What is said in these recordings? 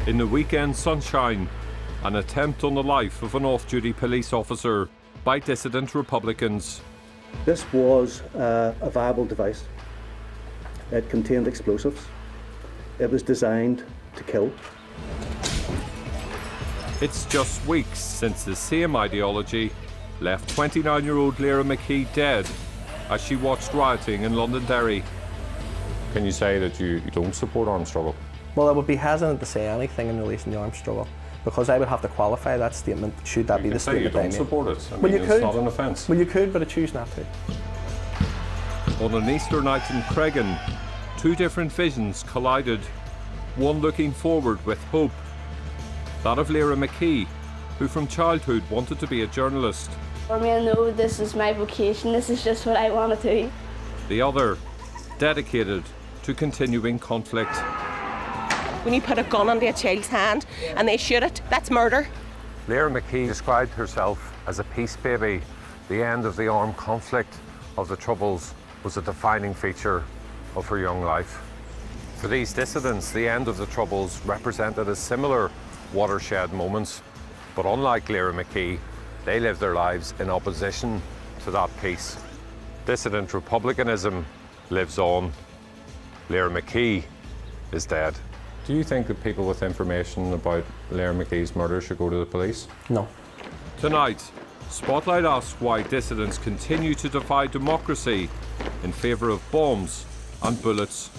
In the weekend sunshine, an attempt on the life of an off-duty police officer by dissident Republicans. This was a viable device. It contained explosives. It was designed to kill. It's just weeks since the same ideology left 29-year-old Lyra McKee dead as she watched rioting in London Derry. Can you say that you don't support armed struggle? Well, I would be hesitant to say anything in relation to armed struggle, because I would have to qualify that statement should that be the statement I made. You don't support it. I mean, it's not an offence. Well, you could, but I choose not to. On an Easter night in Cregan, two different visions collided, one looking forward with hope. That of Lyra McKee, who from childhood wanted to be a journalist. For me, I know this is my vocation, this is just what I want to do. The other, dedicated to continuing conflict. When you put a gun under a child's hand and they shoot it, that's murder. Lyra McKee described herself as a peace baby. The end of the armed conflict of the Troubles was a defining feature of her young life. For these dissidents, the end of the Troubles represented a similar watershed moment, but unlike Lyra McKee, they lived their lives in opposition to that peace. Dissident republicanism lives on. Lyra McKee is dead. Do you think that people with information about Lyra McKee's murder should go to the police? No. Tonight, Spotlight asks why dissidents continue to defy democracy in favour of bombs and bullets.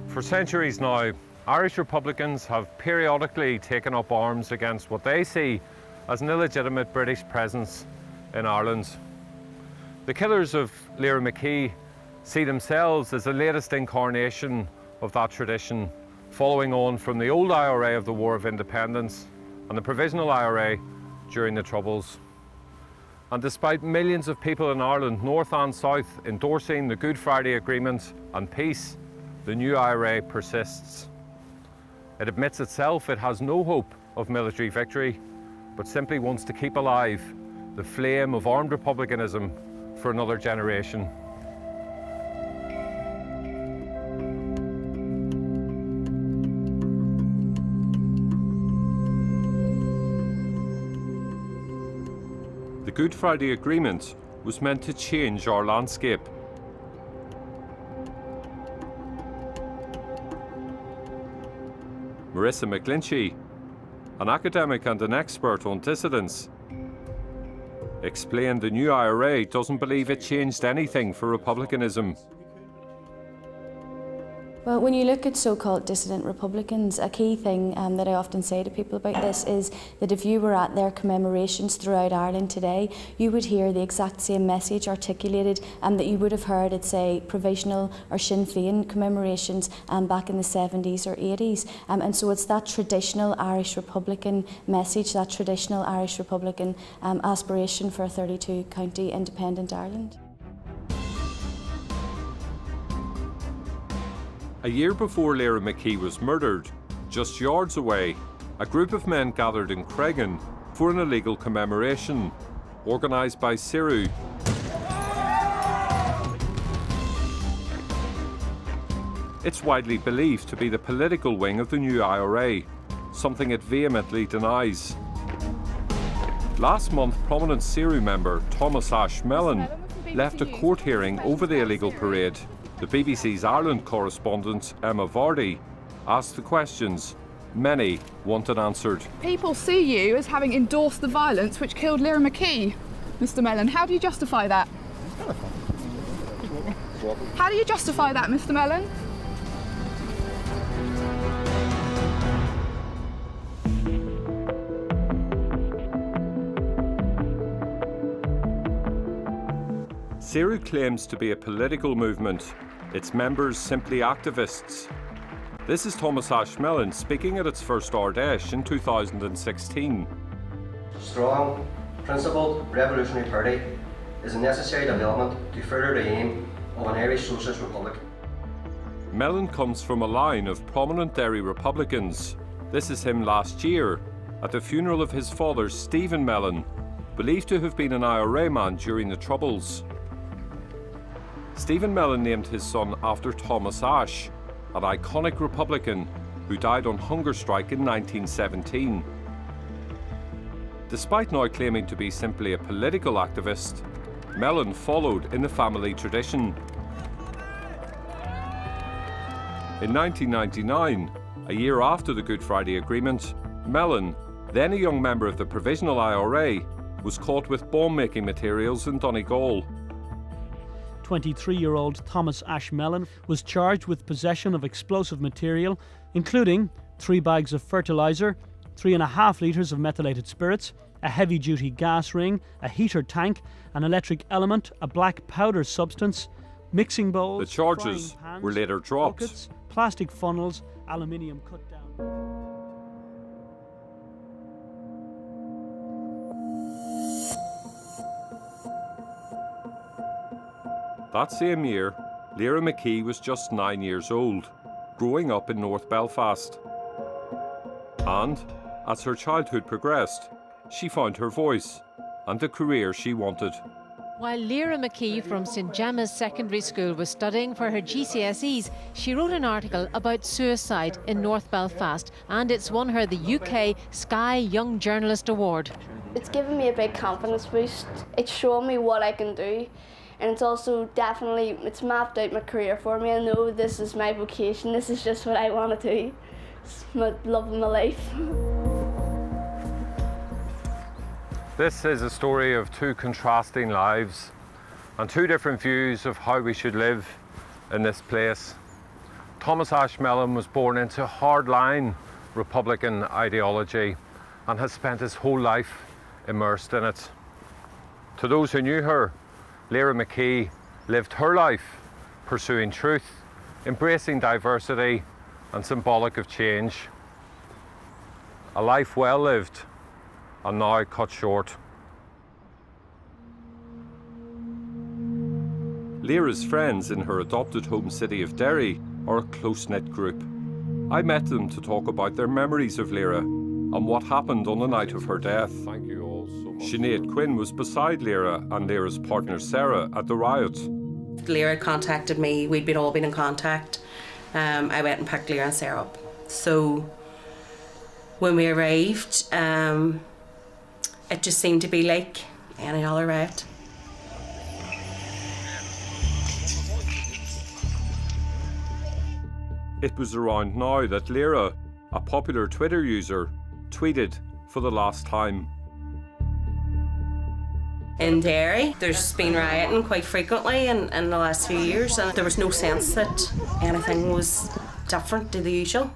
For centuries now, Irish Republicans have periodically taken up arms against what they see as an illegitimate British presence in Ireland. The killers of Lyra McKee see themselves as the latest incarnation of that tradition, following on from the old IRA of the War of Independence and the Provisional IRA during the Troubles. And despite millions of people in Ireland, north and south, endorsing the Good Friday Agreement and peace, the new IRA persists. It admits itself it has no hope of military victory, but simply wants to keep alive the flame of armed republicanism for another generation. The Good Friday Agreement was meant to change our landscape. Marissa McGlinchey, an academic and an expert on dissidents, explained the new IRA doesn't believe it changed anything for republicanism. Well, when you look at so-called dissident Republicans, a key thing that I often say to people about this is that if you were at their commemorations throughout Ireland today, you would hear the exact same message articulated that you would have heard at, say, Provisional or Sinn Féin commemorations back in the 70s or 80s. And so it's that traditional Irish Republican message, that traditional Irish Republican aspiration for a 32-county independent Ireland. A year before Lyra McKee was murdered, just yards away, a group of men gathered in Cregan for an illegal commemoration, organised by CIRU. It's widely believed to be the political wing of the new IRA, something it vehemently denies. Last month, prominent CIRU member Thomas Ash Mellon left a court hearing over the illegal parade. The BBC's Ireland correspondent, Emma Vardy, asked the questions many wanted answered. People see you as having endorsed the violence which killed Lyra McKee. Mr. Mellon, how do you justify that? How do you justify that, Mr. Mellon? CIRU claims to be a political movement, its members simply activists. This is Thomas Ashe Mellon speaking at its first Ardèche in 2016. Strong, principled, revolutionary party is a necessary development to further the aim of an Irish Socialist Republic. Mellon comes from a line of prominent Derry Republicans. This is him last year at the funeral of his father, Stephen Mellon, believed to have been an IRA man during the Troubles. Stephen Mellon named his son after Thomas Ashe, an iconic Republican who died on hunger strike in 1917. Despite now claiming to be simply a political activist, Mellon followed in the family tradition. In 1999, a year after the Good Friday Agreement, Mellon, then a young member of the Provisional IRA, was caught with bomb-making materials in Donegal. 23-year-old Thomas Ashe Mellon was charged with possession of explosive material, including 3 bags of fertiliser, 3.5 litres of methylated spirits, a heavy-duty gas ring, a heater tank, an electric element, a black powder substance, mixing bowls. The charges frying pans, were later dropped. buckets, plastic funnels, aluminium cut down. That same year, Lyra McKee was just 9 years old, growing up in North Belfast. And, as her childhood progressed, she found her voice and the career she wanted. While Lyra McKee from St Gemma's Secondary School was studying for her GCSEs, she wrote an article about suicide in North Belfast, and it's won her the UK Sky Young Journalist Award. It's given me a big confidence boost. It's shown me what I can do, and it's also it's mapped out my career for me. I know this is my vocation, this is just what I want to do. It's my love of my life. This is a story of 2 contrasting lives and 2 different views of how we should live in this place. Thomas Ashe Mellon was born into hardline Republican ideology and has spent his whole life immersed in it. To those who knew her, Lyra McKee lived her life pursuing truth, embracing diversity and symbolic of change. A life well lived and now cut short. Lyra's friends in her adopted home city of Derry are a close-knit group. I met them to talk about their memories of Lyra and what happened on the night of her death. Thank you all so much. Sinead Quinn was beside Lyra and Lyra's partner Sarah at the riot. Lyra contacted me, we'd all been in contact. I went and picked Lyra and Sarah up. So when we arrived, it just seemed to be like any other riot. It was around now that Lyra, a popular Twitter user, tweeted for the last time. In Derry, there's been rioting quite frequently in the last few years, and there was no sense that anything was different to the usual.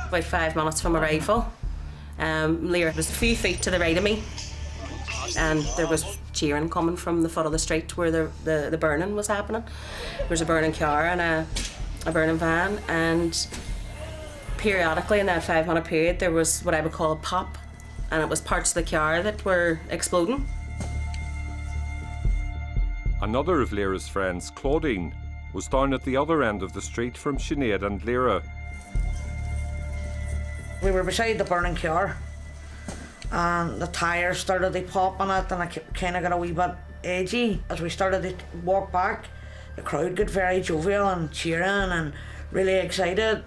About 5 minutes from arrival, Lyra was a few feet to the right of me, and there was cheering coming from the foot of the street where the burning was happening. There was a burning car and a burning van, and periodically in that 5-minute period there was what I would call a pop, and it was parts of the car that were exploding. Another of Lyra's friends, Claudine, was down at the other end of the street from Sinead and Lyra. We were beside the burning car and the tyres started to pop on it, and it kind of got a wee bit edgy. As we started to walk back, the crowd got very jovial and cheering and really excited.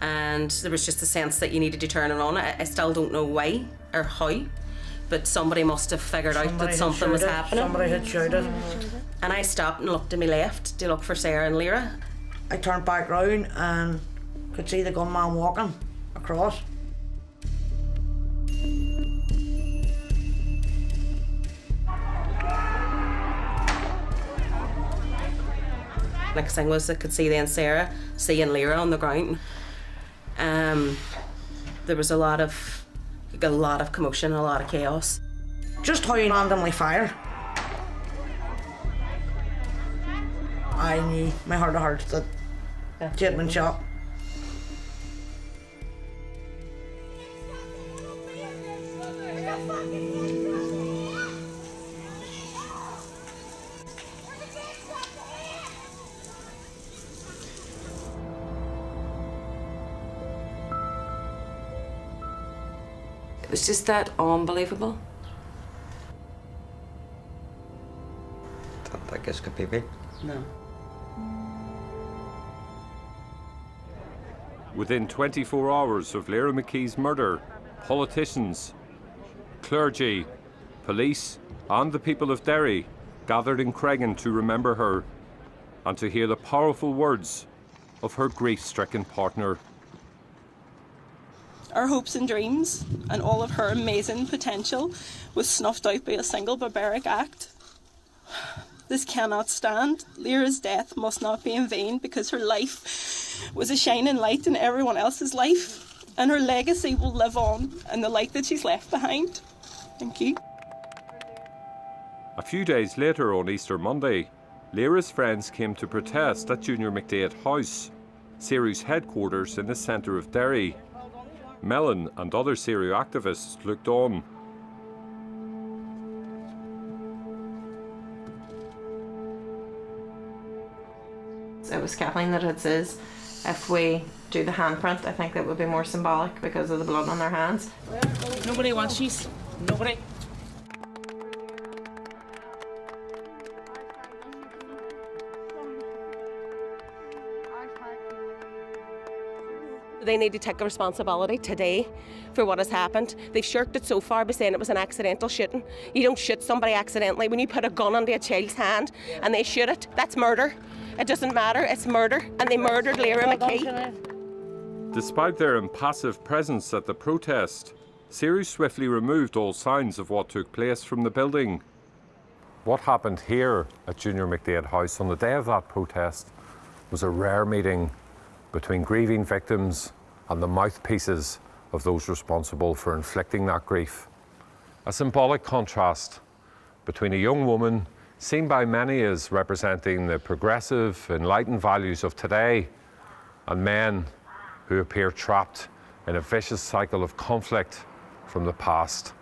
And there was just a sense that you needed to turn it on. I still don't know why or how, but somebody must have figured out that something was happening. Somebody had shouted. And I stopped and looked to my left to look for Sarah and Lyra. I turned back round and could see the gunman walking across. Next thing was I could see then Sarah seeing Lyra on the ground. There was a lot of commotion, a lot of chaos. Just how you randomly fire. I knew, my heart of hearts, that she had been shot. It was just that unbelievable. Don't think this could be me. No. Within 24 hours of Lyra McKee's murder, politicians, clergy, police and the people of Derry gathered in Cregan to remember her and to hear the powerful words of her grief-stricken partner. Our hopes and dreams and all of her amazing potential was snuffed out by a single barbaric act. This cannot stand. Lyra's death must not be in vain, because her life was a shining light in everyone else's life, and her legacy will live on in the light that she's left behind. Thank you. A few days later, on Easter Monday, Lyra's friends came to protest at Junior McDade House, Seru's headquarters in the centre of Derry. Mellon and other Seru activists looked on. It was Kathleen that had says, if we do the handprint, I think that would be more symbolic because of the blood on their hands. Nobody wants these. Nobody. They need to take the responsibility today for what has happened. They've shirked it so far by saying it was an accidental shooting. You don't shoot somebody accidentally. When you put a gun under a child's hand and they shoot it, that's murder. It doesn't matter, it's murder. And they murdered Lyra McKee. Despite their impassive presence at the protest, Seru swiftly removed all signs of what took place from the building. What happened here at Junior McDade House on the day of that protest was a rare meeting between grieving victims and the mouthpieces of those responsible for inflicting that grief. A symbolic contrast between a young woman seen by many as representing the progressive, enlightened values of today, and men who appear trapped in a vicious cycle of conflict from the past.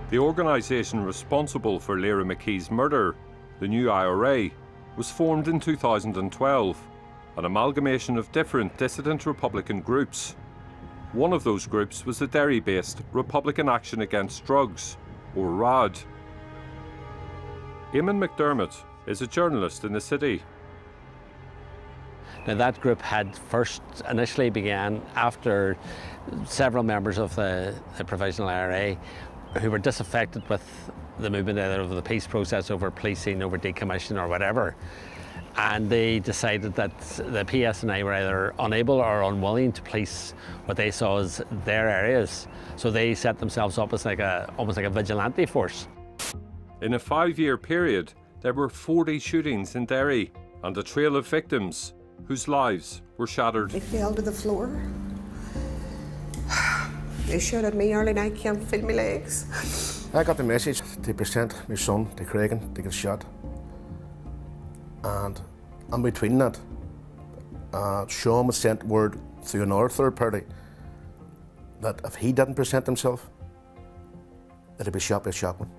The organisation responsible for Lyra McKee's murder, the New IRA, was formed in 2012, an amalgamation of different dissident Republican groups. One of those groups was the Derry-based Republican Action Against Drugs, or RAD. Eamon McDermott is a journalist in the city. Now that group had first initially began after several members of the Provisional IRA who were disaffected with the movement either over the peace process, over policing, over decommission or whatever. And they decided that the PSNI were either unable or unwilling to police what they saw as their areas. So they set themselves up as almost like a vigilante force. In a 5-year period, there were 40 shootings in Derry and a trail of victims whose lives were shattered. They fell to the floor. They shot at me early night, can't feel my legs. I got the message to present my son to Cregan to get shot. And in between that, Sean was sent word through another third party that if he didn't present himself, that he'd be shot by a shotgun.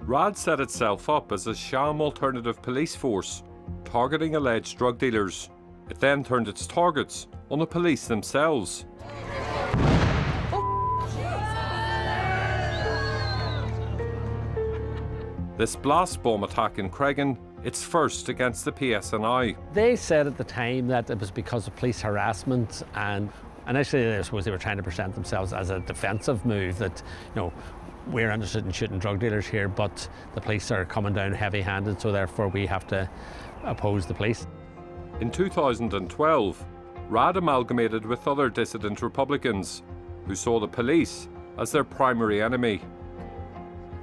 RAD set itself up as a sham alternative police force, targeting alleged drug dealers. It then turned its targets on the police themselves. This blast bomb attack in Cregan, its first against the PSNI. They said at the time that it was because of police harassment, and initially I suppose they were trying to present themselves as a defensive move that, you know, we're interested in shooting drug dealers here, but the police are coming down heavy-handed, so therefore we have to oppose the police. In 2012, RAD amalgamated with other dissident Republicans who saw the police as their primary enemy.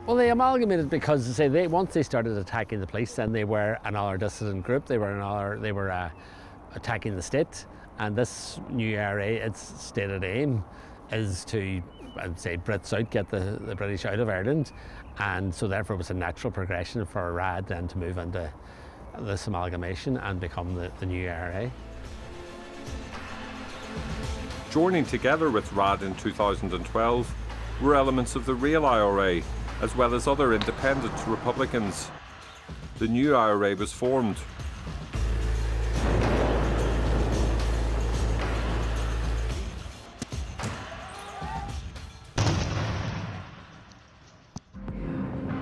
Well, they amalgamated because once they started attacking the police, then they were another dissident group. They were attacking the state, and this new IRA, its stated aim is to I'd say, Brits out, get the British out of Ireland, and so therefore it was a natural progression for RAD then to move into this amalgamation and become the new IRA. Joining together with RAD in 2012 were elements of the real IRA, as well as other independent Republicans. The new IRA was formed.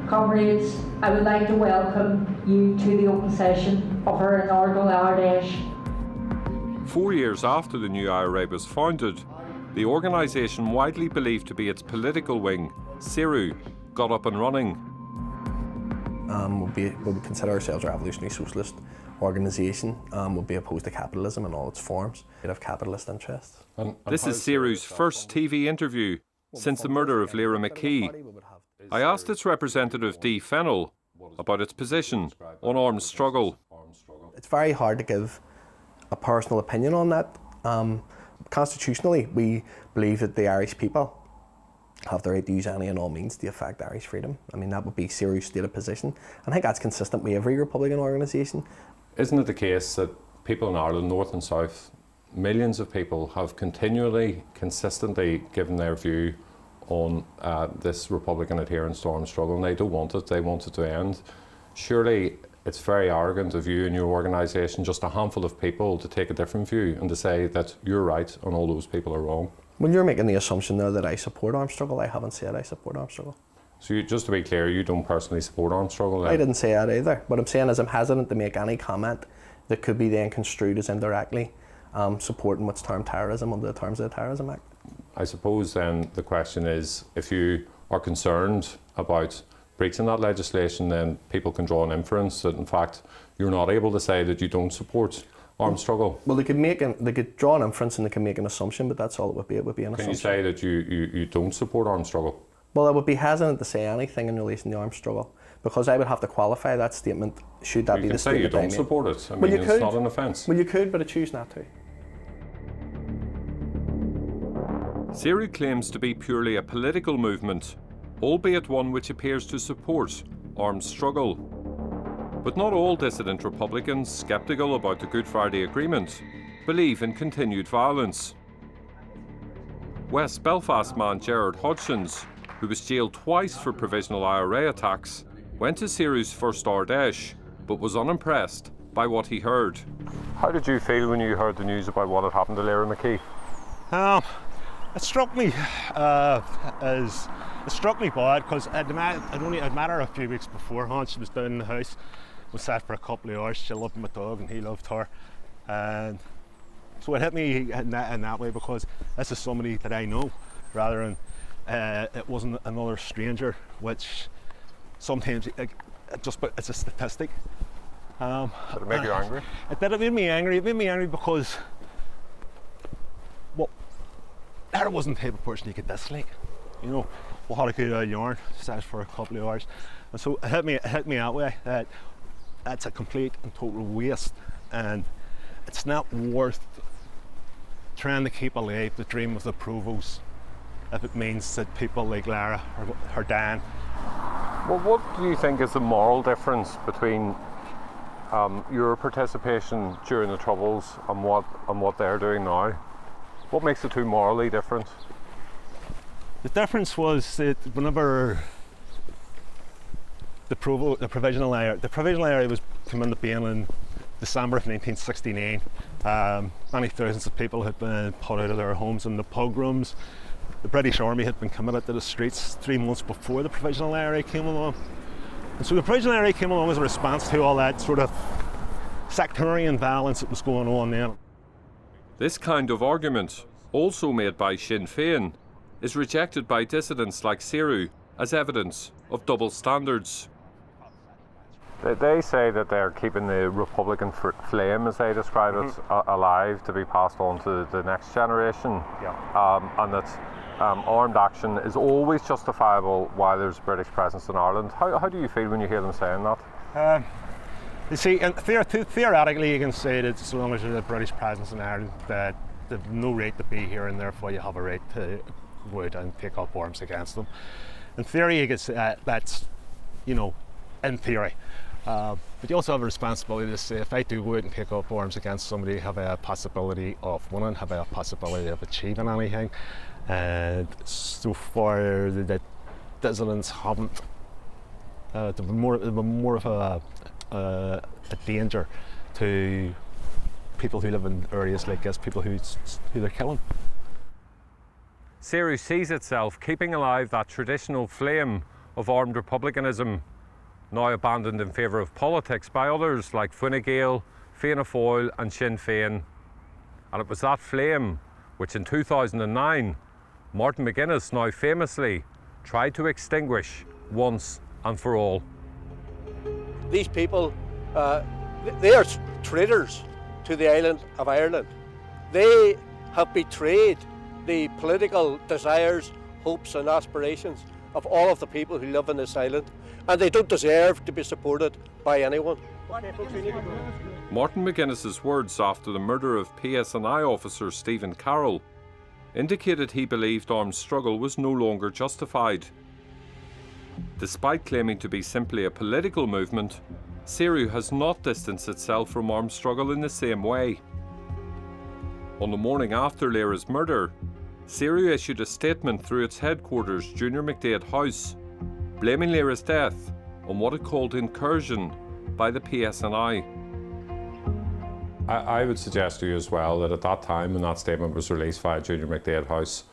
Comrades, I would like to welcome you to the open session of our inaugural Ardèche. 4 years after the new IRA was founded, the organisation widely believed to be its political wing, CERU, got up and running. We would consider ourselves a revolutionary socialist organisation. Would be opposed to capitalism in all its forms. We'd have capitalist interests. This is CERU's first TV interview since the murder of Lyra McKee. I asked its representative Dee Fennell about its position on armed struggle. It's very hard to give a personal opinion on that. Constitutionally, we believe that the Irish people have the right to use any and all means to affect Irish freedom. I mean, that would be CERU's stated position. I think that's consistent with every Republican organisation. Isn't it the case that people in Ireland, north and south, millions of people have continually, consistently given their view on this Republican adherence to armed struggle, and they don't want it, they want it to end? Surely it's very arrogant of you and your organisation, just a handful of people, to take a different view and to say that you're right and all those people are wrong. When you're making the assumption there that I support armed struggle, I haven't said I support armed struggle. So just to be clear, you don't personally support armed struggle then? I didn't say that either. What I'm saying is I'm hesitant to make any comment that could be then construed as indirectly supporting what's termed terrorism under the terms of the Terrorism Act. I suppose then the question is, if you are concerned about breaching that legislation, then people can draw an inference that in fact you're not able to say that you don't support armed struggle. Well, they could draw an inference and they can make an assumption, but that's all it would be. It would be an assumption. Can you say that you don't support armed struggle? Well, I would be hesitant to say anything in relation to armed struggle, because I would have to qualify that statement should that be the statement I You can say you don't support it. I mean, it's not an offence. Well, you could, but I choose not to. CERU claims to be purely a political movement, albeit one which appears to support armed struggle. But not all dissident Republicans, sceptical about the Good Friday Agreement, believe in continued violence. West Belfast man Gerard Hodgins, who was jailed twice for provisional IRA attacks, went to CERU's first Ardèche, but was unimpressed by what he heard. How did you feel when you heard the news about what had happened to Lyra McKee? It struck me bad, because it met her a few weeks beforehand. She was down in the house, was sat for a couple of hours. She loved my dog and he loved her, and so it hit me in that way, because this is somebody that I know, rather than it wasn't another stranger, which sometimes it's a statistic. Did it make you angry? It did. It made me angry. It made me angry because, well, Lyra wasn't the type of person you could dislike. You know, we had a good yarn, sat for a couple of hours, and so it hit me that way, that that's a complete and total waste, and it's not worth trying to keep alive the dream of the Provost if it means that people like Lyra are dying. Well, what do you think is the moral difference between your participation during the Troubles and what they're doing now? What makes the two morally different? The difference was that whenever the provisional IRA was come into being in December of 1969, many thousands of people had been put out of their homes in the pogroms. The British Army had been committed to the streets 3 months before the provisional IRA came along. And so the provisional IRA came along as a response to all that sort of sectarian violence that was going on then. This kind of argument, also made by Sinn Féin, is rejected by dissidents like CERU as evidence of double standards. They say that they're keeping the Republican flame, as they describe it, alive to be passed on to the next generation, and that armed action is always justifiable while there's British presence in Ireland. How do you feel when you hear them saying that? You see, theoretically you can say that as long as there's a British presence in Ireland, that they've no right to be here, and therefore you have a right to would and take up arms against them. In theory, that's, you know, in theory. But you also have a responsibility to say, if I do go out and take up arms against somebody, have I a possibility of winning, have I a possibility of achieving anything? And so far, the dissidents haven't. They've been more of a danger to people who live in areas like this, people who they're killing. CRU sees itself keeping alive that traditional flame of armed republicanism, now abandoned in favour of politics by others like Fine Gael, Fianna Fáil and Sinn Féin. And it was that flame which in 2009 Martin McGuinness now famously tried to extinguish once and for all. These people, they are traitors to the island of Ireland. They have betrayed the political desires, hopes and aspirations of all of the people who live on this island, and they don't deserve to be supported by anyone. Martin McGuinness's words after the murder of PSNI officer Stephen Carroll indicated he believed armed struggle was no longer justified. Despite claiming to be simply a political movement, CRU has not distanced itself from armed struggle in the same way. On the morning after Lyra's murder, CRU issued a statement through its headquarters, Junior McDade House, blaming Lyra's death on what it called incursion by the PSNI. I would suggest to you as well that at that time when that statement was released via Junior McDade House,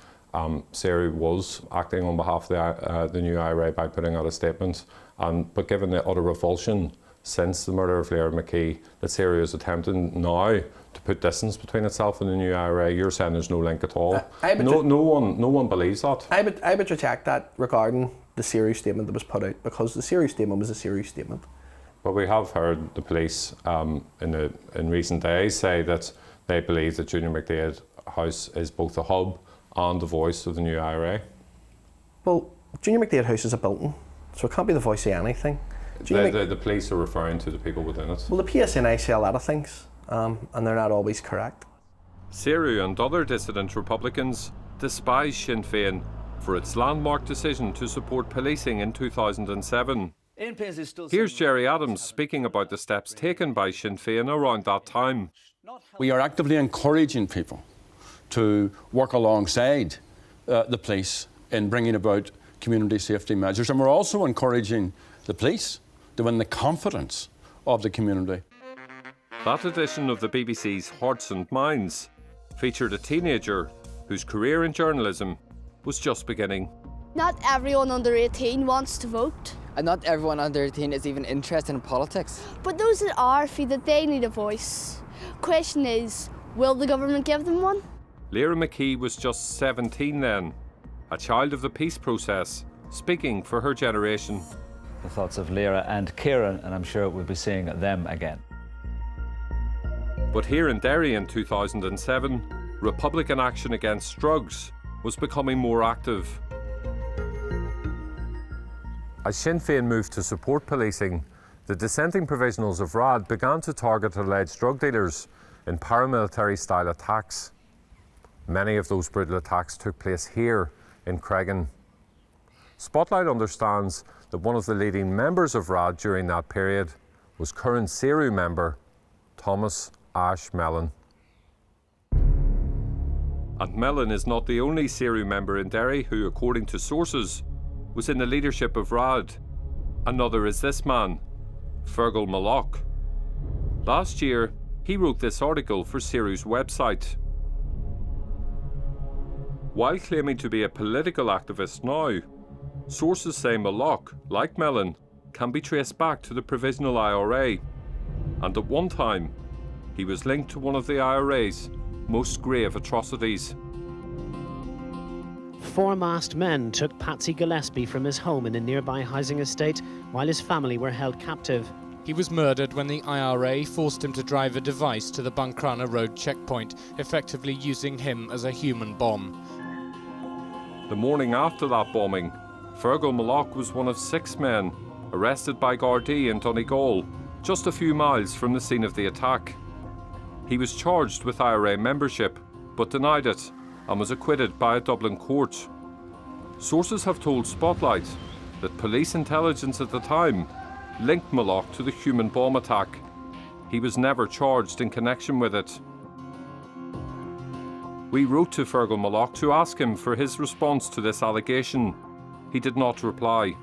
CRU was acting on behalf of the new IRA by putting out a statement, but given the utter revulsion since the murder of Lyra McKee, that CRU is attempting now to put distance between itself and the new IRA. You're saying there's no link at all. No one believes that. I would reject that regarding the CRU statement that was put out, because the CRU statement was a CRU statement. But we have heard the police in recent days say that they believe that Junior McDade House is both the hub and the voice of the new IRA. Well, Junior McDade House is a building, so it can't be the voice of anything. The police are referring to the people within it. Well, the PSNI say a lot of things, and they're not always correct. CRU and other dissident Republicans despise Sinn Féin for its landmark decision to support policing in 2007. Here's Jerry Adams speaking about the steps taken by Sinn Féin around that time. We are actively encouraging people to work alongside the police in bringing about community safety measures, and we're also encouraging the police to win the confidence of the community. That edition of the BBC's Hearts and Minds featured a teenager whose career in journalism was just beginning. Not everyone under 18 wants to vote. And not everyone under 18 is even interested in politics. But those that are feel that they need a voice. Question is, will the government give them one? Lyra McKee was just 17 then, a child of the peace process, speaking for her generation. The thoughts of Lyra and Kieran, and I'm sure we'll be seeing them again. But here in Derry in 2007, Republican action against drugs was becoming more active. As Sinn Féin moved to support policing, the dissenting provisionals of RAD began to target alleged drug dealers in paramilitary-style attacks. Many of those brutal attacks took place here in Cregan. Spotlight understands that one of the leading members of RAD during that period was current CRU member Thomas Ash Mellon. And Mellon is not the only CRU member in Derry who, according to sources, was in the leadership of RAD. Another is this man, Fergal Malloch. Last year, he wrote this article for CRU's website. While claiming to be a political activist now, sources say Malloch, like Mellon, can be traced back to the Provisional IRA, and at one time, he was linked to one of the IRA's most grave atrocities. Four masked men took Patsy Gillespie from his home in a nearby housing estate while his family were held captive. He was murdered when the IRA forced him to drive a device to the Buncrana Road checkpoint, effectively using him as a human bomb. The morning after that bombing, Fergal Malloch was one of 6 men arrested by Gardaí in Donegal, just a few miles from the scene of the attack. He was charged with IRA membership, but denied it, and was acquitted by a Dublin court. Sources have told Spotlight that police intelligence at the time linked Moloch to the human bomb attack. He was never charged in connection with it. We wrote to Fergal Moloch to ask him for his response to this allegation. He did not reply.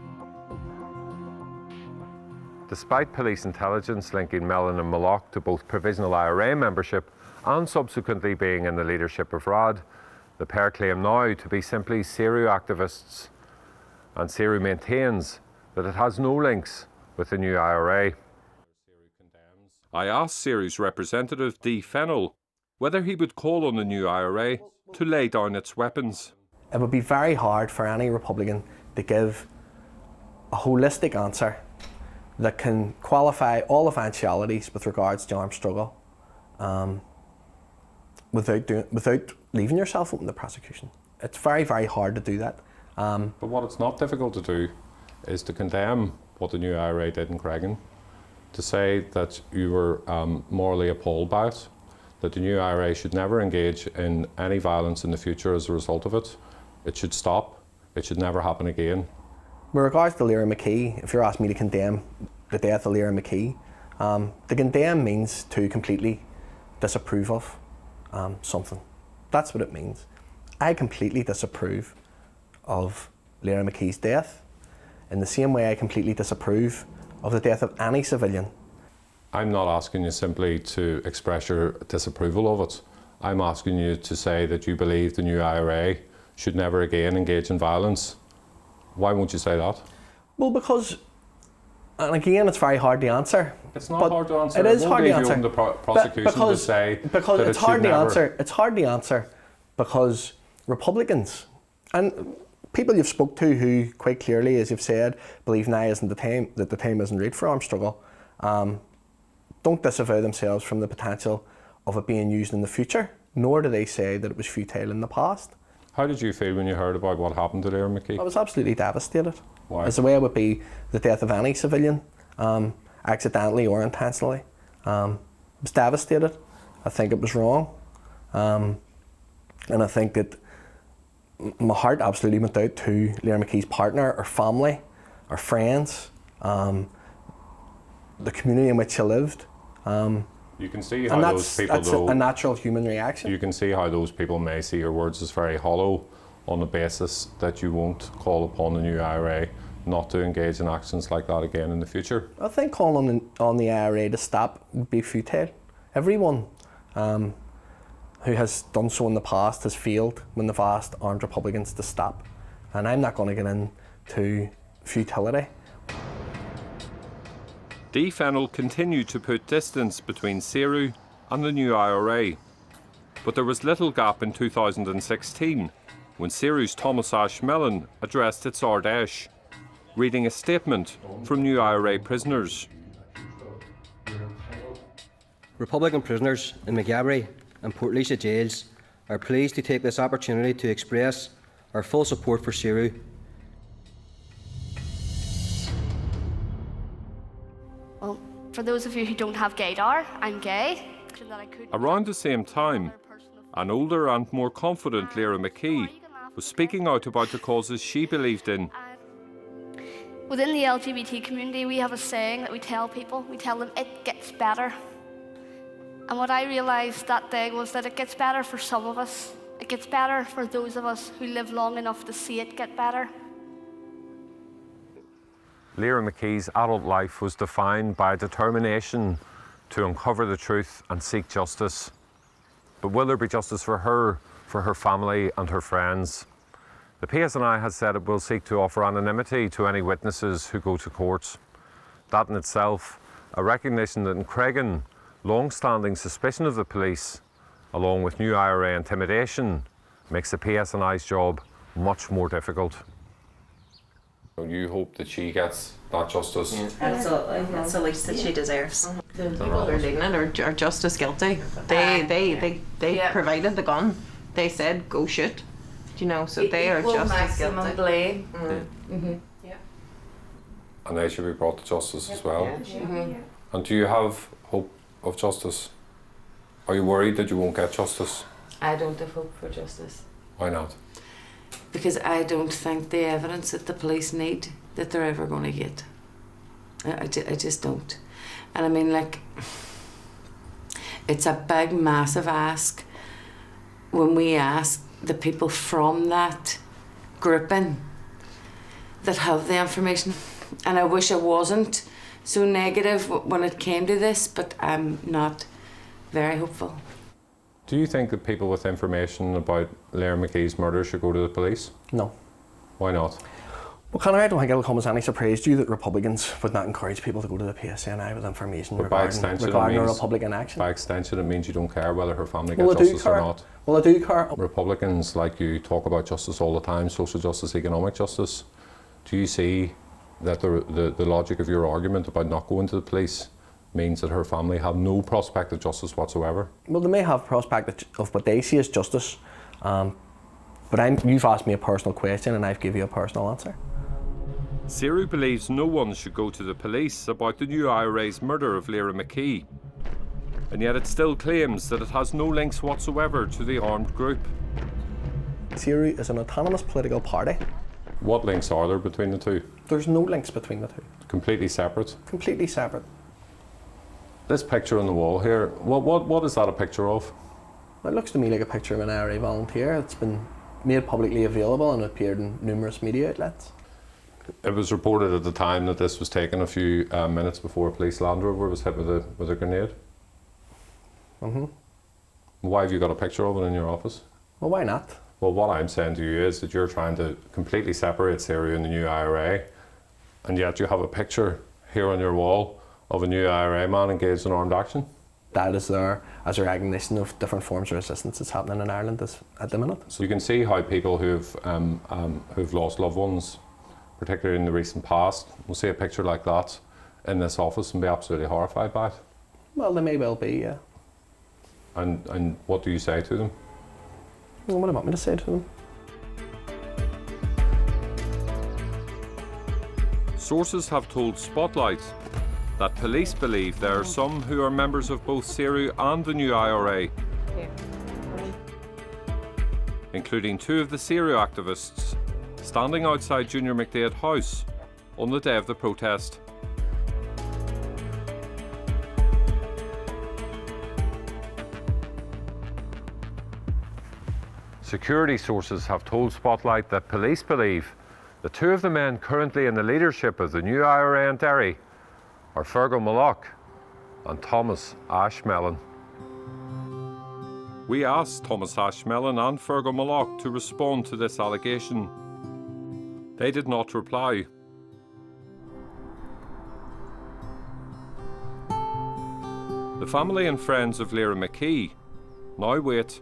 Despite police intelligence linking Mellon and Moloch to both provisional IRA membership and subsequently being in the leadership of RAD, the pair claim now to be simply Seru activists, and Seru maintains that it has no links with the new IRA. I asked Seru's representative, Dee Fennell, whether he would call on the new IRA to lay down its weapons. It would be very hard for any Republican to give a holistic answer that can qualify all eventualities with regards to armed struggle without leaving yourself open to prosecution. It's very, very hard to do that. But what it's not difficult to do is to condemn what the new IRA did in Cregan, to say that you were morally appalled by it, that the new IRA should never engage in any violence in the future as a result of it. It should stop. It should never happen again. With regards to Lyra McKee, if you're asking me to condemn the death of Lyra McKee, to condemn means to completely disapprove of something. That's what it means. I completely disapprove of Lyra McKee's death in the same way I completely disapprove of the death of any civilian. I'm not asking you simply to express your disapproval of it. I'm asking you to say that you believe the new IRA should never again engage in violence. Why won't you say that? Well, because, and again, it's very hard to answer. It's not hard to answer. It is hard to answer. The prosecution to say because that it's it hard should to never... answer. It's hard to answer because Republicans and people you've spoke to who quite clearly, as you've said, believe now isn't the time, that the time isn't right for armed struggle, don't disavow themselves from the potential of it being used in the future, nor do they say that it was futile in the past. How did you feel when you heard about what happened to Lyra McKee? I was absolutely devastated. Why? As the way it would be the death of any civilian, accidentally or intentionally. I was devastated. I think it was wrong. And I think that my heart absolutely went out to Lyra McKee's partner, her family, her friends, the community in which she lived. You can see how those people, that's a natural human reaction. You can see how those people may see your words as very hollow on the basis that you won't call upon the new IRA not to engage in actions like that again in the future. I think calling on the IRA to stop would be futile. Everyone who has done so in the past has failed when they've asked armed Republicans to stop. And I'm not going to get into futility. Dee Fennell continued to put distance between Seru and the new IRA. But there was little gap in 2016 when Seru's Thomas Ash Mellon addressed its Ardèche, reading a statement from new IRA prisoners. Republican prisoners in Maghaberry and Portlaoise jails are pleased to take this opportunity to express our full support for Seru. Well, for those of you who don't have gaydar, I'm gay. Around the same time, an older and more confident Lyra McKee was speaking out about the causes she believed in. Within the LGBT community, we have a saying that we tell people, we tell them it gets better. And what I realised that day was that it gets better for some of us. It gets better for those of us who live long enough to see it get better. Lyra McKee's adult life was defined by a determination to uncover the truth and seek justice. But will there be justice for her family and her friends? The PSNI has said it will seek to offer anonymity to any witnesses who go to court. That in itself, a recognition that in Cregan, long-standing suspicion of the police, along with new IRA intimidation, makes the PSNI's job much more difficult. You hope that she gets that justice? Absolutely, that's the least that she deserves. The people who are leading it are just as guilty. They provided the gun. They said, go shoot. You know, so they are just as guilty. Blame. Yeah. And they should be brought to justice as well. Mm-hmm. And do you have hope of justice? Are you worried that you won't get justice? I don't have hope for justice. Why not? because I don't think the evidence that the police need that they're ever going to get. I just don't. And I mean, like, it's a big, massive ask when we ask the people from that grouping that have the information. And I wish I wasn't so negative when it came to this, but I'm not very hopeful. Do you think that people with information about Lyra McKee's murder should go to the police? No. Why not? Well, Conor, I don't think it'll come as any surprise to you that Republicans would not encourage people to go to the PSNI with information regarding a Republican action. By extension, it means you don't care whether her family gets justice or not. Well, I do care. Republicans like you talk about justice all the time, social justice, economic justice. Do you see that the logic of your argument about not going to the police means that her family have no prospect of justice whatsoever? Well, they may have prospect of what they see as justice, but you've asked me a personal question and I've given you a personal answer. Seru believes no one should go to the police about the new IRA's murder of Lyra McKee, and yet it still claims that it has no links whatsoever to the armed group. Seru is an autonomous political party. What links are there between the two? There's no links between the two. Completely separate? Completely separate. This picture on the wall here, what is that a picture of? It looks to me like a picture of an IRA volunteer. It's been made publicly available and appeared in numerous media outlets. It was reported at the time that this was taken a few minutes before a police Land Rover was hit with a grenade. Mm-hmm. Why have you got a picture of it in your office? Well, why not? Well, what I'm saying to you is that you're trying to completely separate Seru and the new IRA, and yet you have a picture here on your wall of a new IRA man engaged in armed action. That is there as a recognition of different forms of resistance that's happening in Ireland at the minute. So you can see how people who've lost loved ones, particularly in the recent past, will see a picture like that in this office and be absolutely horrified by it. Well, they may well be, yeah. And what do you say to them? Well, what do you want me to say to them? Sources have told Spotlight that police believe there are some who are members of both Seru and the new IRA, including two of the Seru activists standing outside Junior McDaid House on the day of the protest. Security sources have told Spotlight that police believe the two of the men currently in the leadership of the new IRA in Derry are Fergal Malloch and Thomas Ashmelon. We asked Thomas Ashmelon and Fergal Malloch to respond to this allegation. They did not reply. The family and friends of Lyra McKee now wait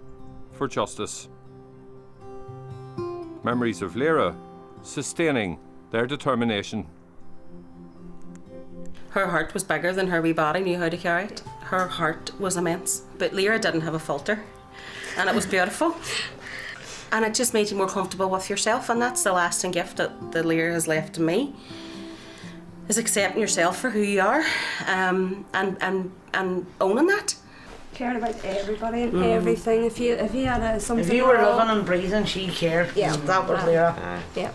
for justice. Memories of Lyra sustaining their determination. Her heart was bigger than her wee body knew how to carry it. Her heart was immense. But Lyra didn't have a falter, and it was beautiful. And it just made you more comfortable with yourself, and that's the lasting gift that Lyra has left to me, is accepting yourself for who you are, and owning that. Caring about everybody and everything. If you had something. If you were living and breathing, she cared. Yeah, that was Lyra. Yeah.